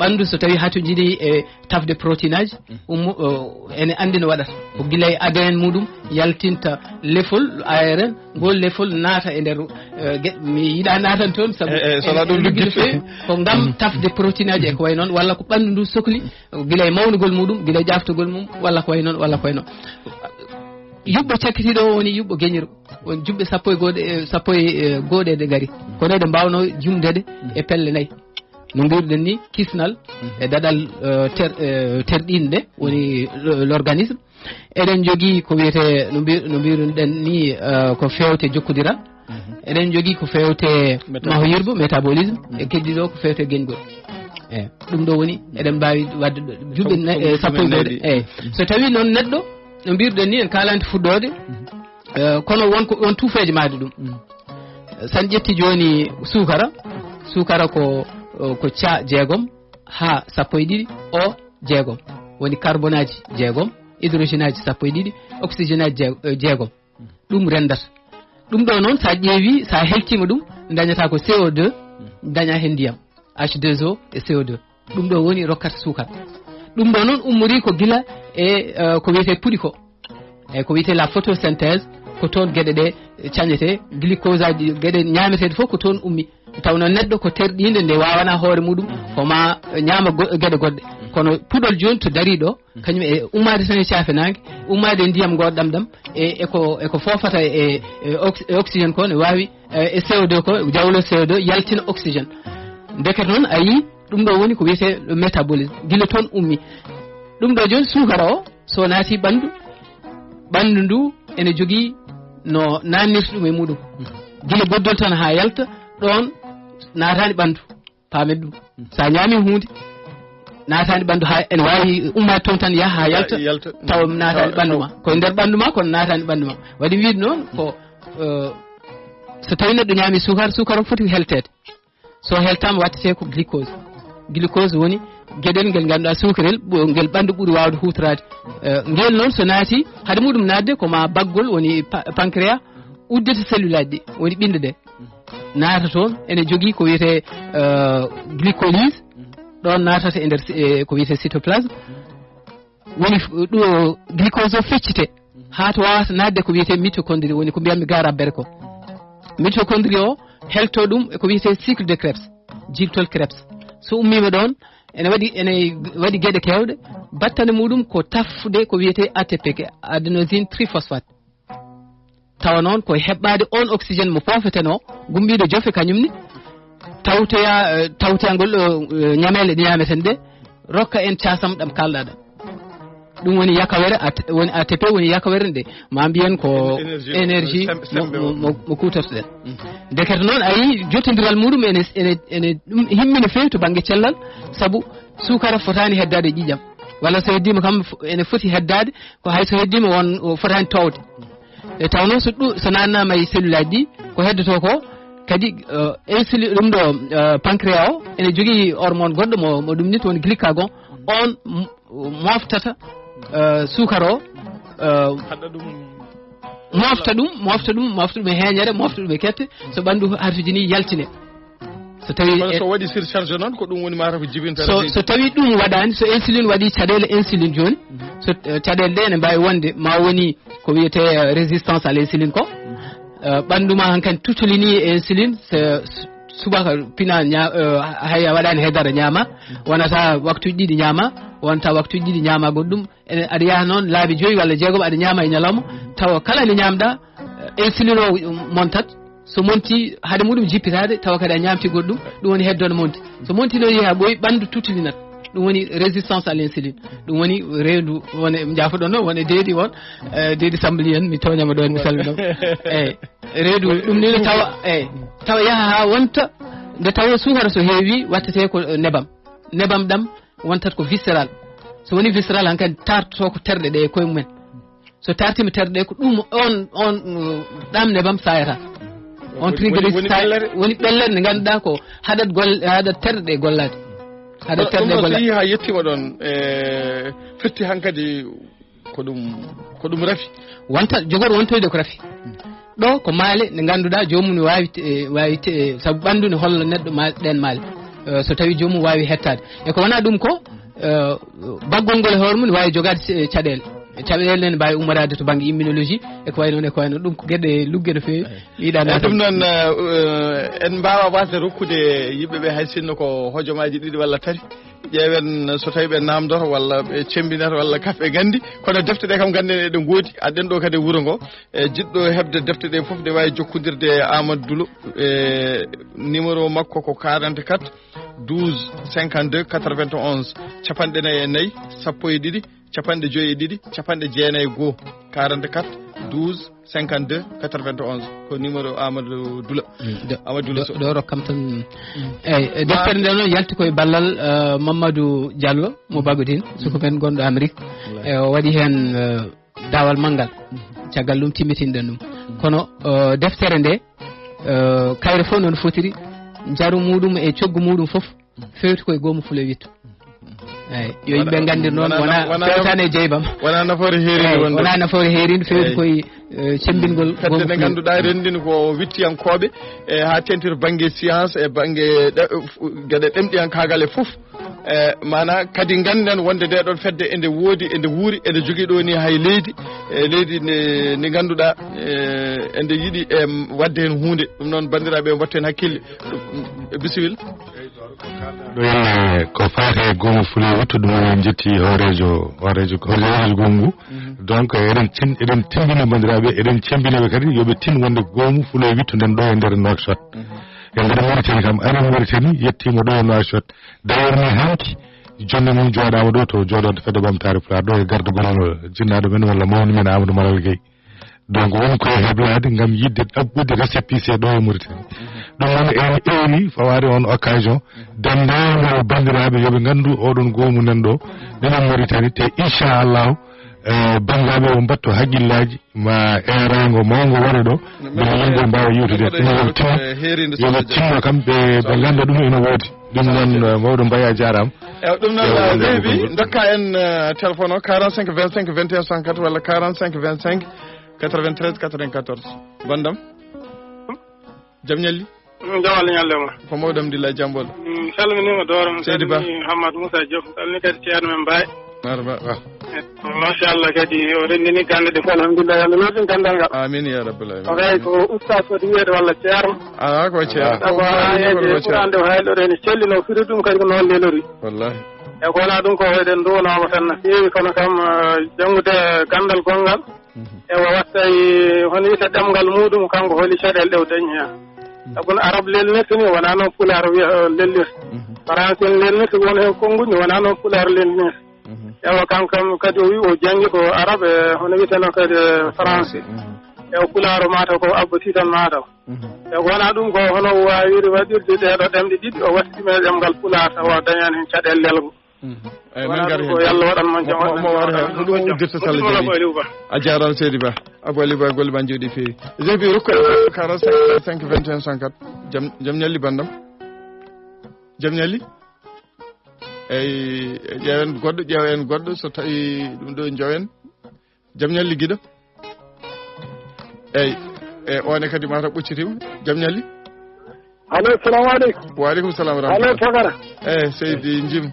ɓandu so tawi hato jiiɗi e tafde protéine aji ene andi no waɗata ko guilay ADN muɗum yaltinta lefol ARN, ngol lefol naata e nder mi yiɗa natan toon saabu ligguide fewi ko gam tafde protéine aji e ko way noon, walla ko ɓandu ndu sohli guilay mawnugol muɗum, guilay jaftugol mum, walla ko way noon yuɓɓo cakkitiɗo o woni yuɓɓo geñiro, woni juɓɓe 14 ɗe gari, kono ɗe mbawno jumdede e pelle 4. no mbiruɗen ni kisnal e daɗal terɗin ɗe woni l'organisme. eɗen jogui ko wiyete no mbiruɗen ni ko fewte jokkodiral, eɗen jogui ko fewte maho yirbo métabolisme, e keddiɗo ko fewte geñgol. eyyi ɗum ɗo woni eɗen mbawi wadde juɓɓe 14 eyyi so tawi noon neɗɗo no mbiruɗen ni en kalante fuɗɗode kono won tuufeje maade ɗum. san ƴetti joni sukara ko ca 6 ha 12 o 6 woni carbone aji 6, hydrogène aji 12, oxygène aji 6. ɗum rendata ɗum ɗo noon sa ƴeewi sa heltima ɗum dañata ko CO2 daña hen ndiyam H2O e CO2. ɗum ɗo woni rokkata sukara. ɗum ɗo noon ummori ko gila e ko wiyete puɗi ko e ko wiyete la photosynthèse, ko toon gueɗe ɗe cañete, glucose aji gueɗe ñameteɗe fof ko toon ummi. tawno neɗɗo ko terɗinde nde wawana hoore muɗum koma ñaama gueɗe goɗɗe, kono puɗol joni to dari ɗo kañum e ummade tan e cafenangue, ummade ndiyam goɗɗam ɗam eko fofata e oxygéne ko ne wawi e CO2 ko jawlo CO2 yaltina oxygéne. deke noon a yi ɗum ɗo woni ko wiyete métabolisme, guila toon ummi. ɗum ɗo joni sukara o so naati ɓandu ndu ene jogui no nannirta ɗum e muɗum, guila goddol tan ha yalta ɗon natani ɓandu pamen ɗum. sa ñaami hunde natani ɓandu ha ene wawi ummade toon tan yaha ha yalta taw natani ɓandu ma, koye nder ɓandu ma kono natani ɓandu ma. waɗi wiide noon ko so tawi neɗɗo ñaami sukara foti heltede, so heltama wattete ko glucose woni gueɗel ngel ganduɗa sukarel ngel ɓandu ɓuuri wawde hutorade. ngel noon so naati haade muɗum nadde koma baggol woni pancréas uddete cellule aji ɗi woni ɓinde ɗe naata toon ene jogui ko wiyete glycolyse, ɗon natata e nder ko wiyete cytoplasme, woni ɗo glucose o feccite ha to wawata nadde ko wiyete mitochondrie, woni ko mbiyatmi garabbere ko. mitochondrie o helto ɗum eko wiyete cycle de Krebs, jiltol Krebs. so ummima ɗon ene waɗi gueɗe kewɗe, battane muɗum ko tafde ko wiyete ATP, adenosine triphosphate. tawa noon ko heɓɓade on oxygéne mo pofeten o gumbiɗo jofe kañumni tawteyangol ñamele ɗe ñameten ɗe rokka en casam ɗam kalɗa ɗam ɗum woni yakawere woni ATP woni yakawere nde ma mbiyen ko énergie mo kutortoɗen dekete noon a yi jottodiral muɗum ene ɗum himmini fewi to banggue cellal saabu sukara fotani heddade ƴiƴam walla so heddima kam ene foti heddade ko hay so heddima won fotani towde e taw noon so nannama e cellule aji ɗi ko heddoto ko kadi insuline ɗum ɗo pancréas o ene jogui hormone goɗɗo mo ɗum nit woni glycagon on moftata sukara o mofta ɗum e heñere mofta ɗum e kette so ɓandu hartuji ni yaltine so tawi so waɗi surcharge noon ko ɗum woni mata ko jibinta so tawi ɗum waɗani so insuline waɗi caɗele insuline joni so caɗele ɗe ne mbawi wonde ma woni ko wiyete résistance à l'insuline ko ɓanduma hankkadi tutolini e insuline subaka pina hay a waɗani heddara ñaama wonata waktuji ɗiɗi ñaama wonta waktuji ɗiɗi ñaama goɗɗum aɗa yaha noon laabi 5 walla 6 aɗa ñaama e ñalawma tawa kala nde ñamɗa insuline o montat so monti haade muɗum jippitade tawa kadi a ñamti goɗɗum ɗum woni heddone monti so monti no yeeha ɓooyi ɓandu tutolinat ɗum woni résistance à l'insuline ɗum woni reedu woni jaafoɗon noon woni deedi won deedi sambli en mi toñama ɗon mi salminoma eyyi reedu ɗum ni tawa yaha ha wonta nde tawa sukara so heewi wattete ko nebam ɗam wontat ko viscéral so woni viscéral hankkadi tartoto ko terɗe ɗe e koye mumen so tartima terɗe ɗe ko ɗum on ɗam nebam sayata on triglycéride woni ɓellere nde ganduɗa ko haɗat terɗe ɗe gollade haɗa terɗe gollade so yi ha yettima ɗon firti hankkadi ko ɗum rafi wonta jogoɗo wontoyde ko rafi ɗo ko maale nde ganduɗa jomum ne wawi saabu ɓandu ne holla neɗɗo ɗen maale so tawi jomum wawi hettade e ko wona ɗum ko baggol ngol e hoore mum ne wawi jogade caɗele ne mbawi ummorade to banggue immunologie e ko wayno ɗum ko gueɗe lugge no fewi yiɗa ɗum noon en mbawa wasde rokkude yimɓeɓe hay sinno ko hojomaji 2 walla 3 ƴeewen so tawi ɓe namdota walla ɓe cembinata walla kafɓe gandi kono defte ɗe kam ganden eɗe goodi aɗen ɗo kadi wuuro ngo jiɗɗo hebde defte ɗe foof ɗe wawi jokkodirde e Amadou Doulo numéro makko ko 44 12 52 91 capanɗe 4 12 capanɗe 52 capanɗe 91 44 12 52 91 ko numéro Amadou Doulo ɗo rokkam tan eyyi deftere nde noon yalti koye ballal Mamadou Diallo mo Bagodine suko men gonɗo Amérique e o waɗi hen dawal manggal caggal ɗum timmitinɗen ɗum kono deftere nde kayre fof noon fotiri jaaru muɗum e coggu muɗum foof fewti koye goomu Fulo witto eyyi yo yimɓe gandir noon wona fewtani e jeybam wona nafoore heeride wonde wona nafoore heeride fewti koye cembingol fedde nde ganduɗa rendini ko wittiyankoɓe e ha tentira banggue science e banggue gueɗe ɗemɗiyankagal e foof mana kadi ganden wonde nde ɗon fedde ende woodi ende wuuri ende jogui ɗo ni hay leydi ndi ganduɗa ende yiiɗi wadde hen hunde ɗum noon bandiraɓe mbatte hen hakkille bisimilla ɗo yelle ko faate goomu Fulo witto ɗum en jetti horejo gongu donc eɗen timbina bandiraɓe eɗen cembinaɓe kadi yoɓe tin wonde goomu Fulo witto nden ɗo e nder Nouakchott e nder Mauritanie kam ari Mauritanie yettima ɗo e Nouakchott d'ailleurs ni hanki jonde mum jooɗama ɗo to jooɗode fedde ɓamtare Pulaar ɗo e garde gonol jinnaɗo men walla mawni men Amadou Malal Gueye donc woni koye heblade gam yidde ɗaɓɓude récépissé ɗo e Mauritanie ɗum noon en ewni fawade on occasion dendagal bandiraɓe yooɓe gandu oɗon goomu nan ɗo ɗenen Mauritanie te inchallahu bandiraɓe o mbatto haqqillaji ma erago mawgo waɗa ɗo ɓe yimɓe mbawa yiwtude yoɓe tinno kam ɓe ganda ɗum ene woodi ɗum noon mawɗo Mbaye jarama ɗum noon leewi dokka en téléphone o 45 25 21 64 walla 45 25 93 94 bandam jam ñalli jam Allah ñallema ko mawɗo Amdillah Jambola salminima dooram Seydi Ba Hammadou Moussa Diop salmini kadi ceerno men Mbaye marba machallah kadi o rendini gande de fof alhamdulillah Allah noddin gandal ngal amin ya rabbil alamin o kay ko oustaz foti wiyede walla ceerno ko ceerno sabu hayeje ɓurande o hayɗore ne cellino firi ɗum kadi ko noon lelori wallahi e ko wona ɗum ko eɗen duwonoma tan no feewi kono kam janngude gandal gongal ewa wattay hono wiyete ɗemgal muɗum kanko holi caɗele ɗe o dañi hen sabu no arab lelnirta ni wona noon Pulaar wiya lellirta français lenni so woni hen konngudi wona noon pulaar lenni ewa kankam kadi o wi o jangi ko arabe hono wiyeteno kadi français ewa pulaaro mataw ko abboti tan mataw e wona ɗum ko hono wawiri waɗirde ɗeɗo ɗemɗe ɗiɗi o wattime ɗemgal pulaar tawa dañani hen caɗele lelgo eyi min gari ko yallah waɗanmo jam mo waɗa hen ko ɗum uddirta salla jaaɓi a jarama seydi ba abou ali ba golle ma jooɗi feewi jeebi rokko 45 5 21 104 jam ñalli bandam jam ñalli eyi ƴeewen goɗɗo so tawi ɗum ɗo jowen jam ñalli guiɗo eyi one kadi mata ɓoccitima jam ñalli allo salamu aleykum waaleykum salam wa allo tagara eyi seydi jim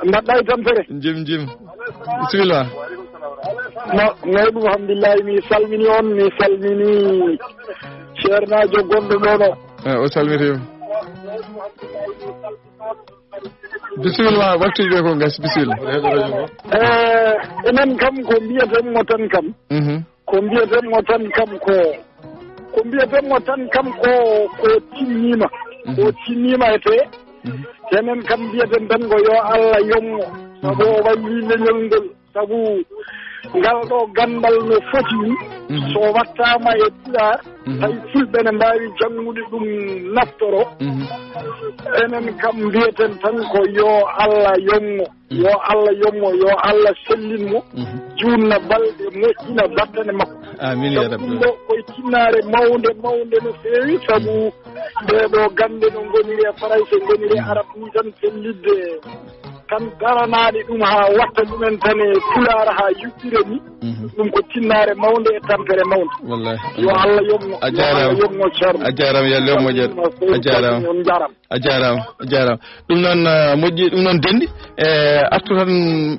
mbaɗɗa e tampere jim bisimilla mawɗum alhamdulillahi mi salmini on mi salmini ceernajo gonɗo ɗoɗo o salmitima bisimilla waktuji ɓe ko gas bisimilla enen kam ko mbiyatenmo tan kam ko mbiyatenmo tan kam ko mbiyatenmo tan kam ko timmima ko timmima ete enen kam mbiyaten tan ko yo Allah yommo sabu o walli leñol ngol sabu ngal ɗo gandal no foti ni so wattama e pulaar hay fulɓe ne mbawi janngude ɗum naftoro enen kam mbiyeten tan ko yo Allah yommo yo Allah sellinmo junna balɗe moƴƴina battane makko amin ya rabbi ɗo koye tinnare mawde no feewi sabu ɓeɗo gande no goniri e français goniri e arabe ni tan sellidde tan daranaɗe ɗum ha watta ɗumen tan e pulaar ha yuɓɓire ni ɗum ko tinnare mawde e tampere mawde wallahi yo Allah yommo a jarama ceerno a jarama yo Allah yommo jeeɗo a jarama ɗum noon moƴƴi ɗum noon dendi e artu tan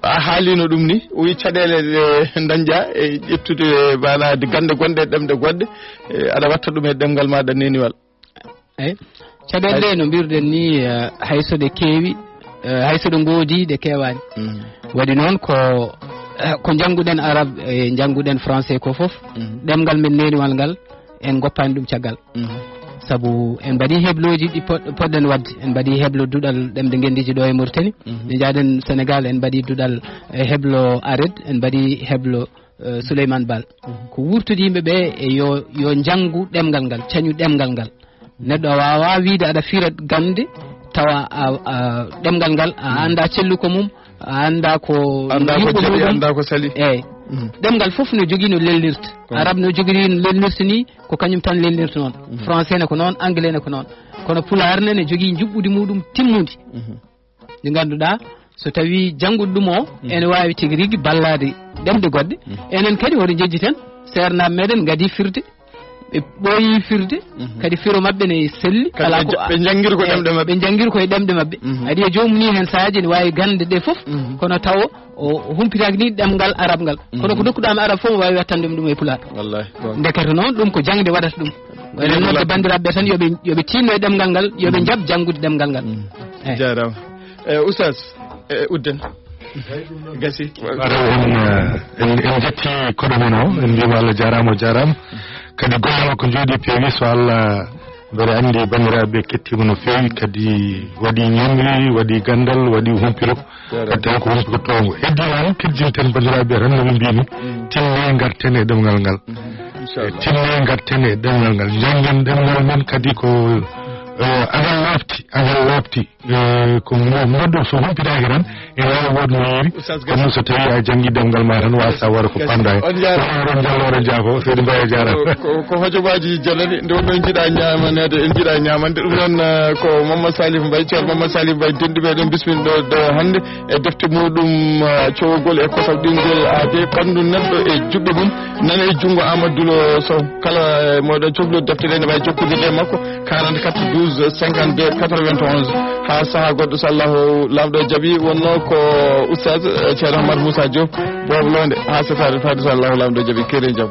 a haalino ɗum ni o wi caɗele ɗe dañƴa e ƴettude banade gande gonɗe ɗemɗe goɗɗe aɗa watta ɗum e ɗemgal maɗa neniwal eyi caɗele ɗe no mbirɗen ni hayso ɗe keewi hayso ɗe goodi ɗe kewani waɗi noon ko jannguɗen arabe e jannguɗen français ko foof ɗemgal men neniwal ngal en goppani ɗum caggal sabu en mbaɗi hebloji ɗi poɗɗen wadde en mbaɗi heblo duɗal ɗemɗe gendiji ɗo e Mauritanie nde jaaɗen Sénégal en mbaɗi duɗal heblo ared en mbaɗi heblo Souleymane Bal ko wurtude yimɓeɓe e yo janngu ɗemgal ngal cañu ɗemgal ngal neɗɗo a wawa wiide aɗa fira gande tawa ɗemgal ngal a anda celluko mum a anda ko jaɓi anda ko sali eyyi ɗemgal foof no jogui no lelnirta arabe no jogui no lelnirta ni ko kañum tan lelnirta noon français ne ko noon anglais ne ko noon kono pulaar ne jogui juɓɓudi muɗum timmude nde ganduɗa so tawi jannguɗo ɗum o ene wawi tigui rigui ballade ɗemɗe goɗɗe enen kadi hoto jejjiten sernaɓe meɗen gadi firde ɓe ɓooyi firde kadi firo mabɓe ne selli ala ko ɓe janggiri ko ɗemɗe mabɓe ɓe janggiri koye ɗemɗe mabɓe adi e jomum ni hen saahaji ne wawi gande ɗe foof kono taw o humpitaki ni ɗemgal arabe ngal kono ko dokkuɗama arabe fof o wawi wattande ɗum e pulaar wallahi ndekete noon ɗum ko jangde waɗata ɗum enen nodde bandiraɓe tan yoɓe tinno e ɗemgal ngal yoɓe jaab janngude ɗemgal ngal jarama oustaz udden gasi en jetti koɗo men o en mbima Allah jarama kadi gollama ko jooɗi peewi so Allah mbeɗa andi bandiraɓe kettima no feewi kadi waɗi ñamri waɗi gandal waɗi humpiro kadi tan ko humpiko tongo heddi noon keddinten bandiraɓe tan nomi mbimi tinne garten e ɗemgal ngal tinne garten e ɗemgal ngal janggen ɗemgal men kadi ko agal lafti ko moddo so humpitaki tan e wawi wodno yiri kono so tawi a janggi ɗemgal ma tan wasa wara ko panda on jallore jaabo seydi Mbaye jarama ko hojobaji jalani nde wonno jiiɗa ñamanede en jiiɗa ñamande ɗum noon ko Mamadou Salif Mbaye ceerno Mamadou Salif Mbaye denduɓe ɗen bismin ɗo hande e defte muɗum cowogol e kosam ɗingol aade ɓandu neɗɗo e juɓɓe mum nana e junggo Amadou Dulo Sow kala moɗon cohlude defte ɗe ne wawi jokkodirde makko 44 12 52 91 ha saaha goɗɗo so Allahu lamɗo jaaɓi wonno ko oustaz ceerno Hammadou Moussa Diop boblonde ha setade fade so Allahu lamɗo jaaɓi kere jaam